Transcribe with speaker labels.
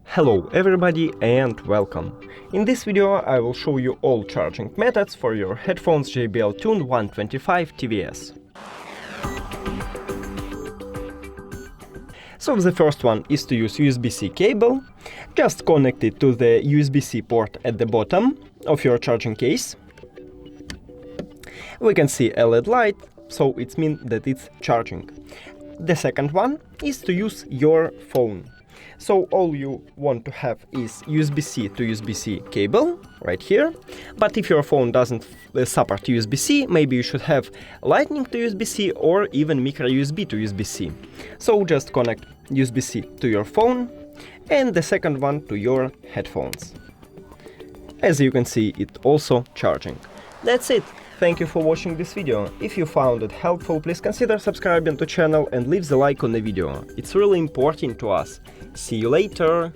Speaker 1: Hello everybody and welcome! In this video I will show you all charging methods for your headphones JBL Tune 125 TVS. So the first one is to use USB-C cable. Just connect it to the USB-C port at the bottom of your charging case. We can see a LED light, so it means that it's charging. The second one is to use your phone. So all you want to have is USB-C to USB-C cable right here. But if your phone doesn't support USB-C, maybe you should have Lightning to USB-C or even micro USB to USB-C. So just connect USB-C to your phone and the second one to your headphones. As you can see, it's also charging. That's it. Thank you for watching this video. If you found it helpful, please consider subscribing to the channel and leave the like on the video. It's really important to us. See you later!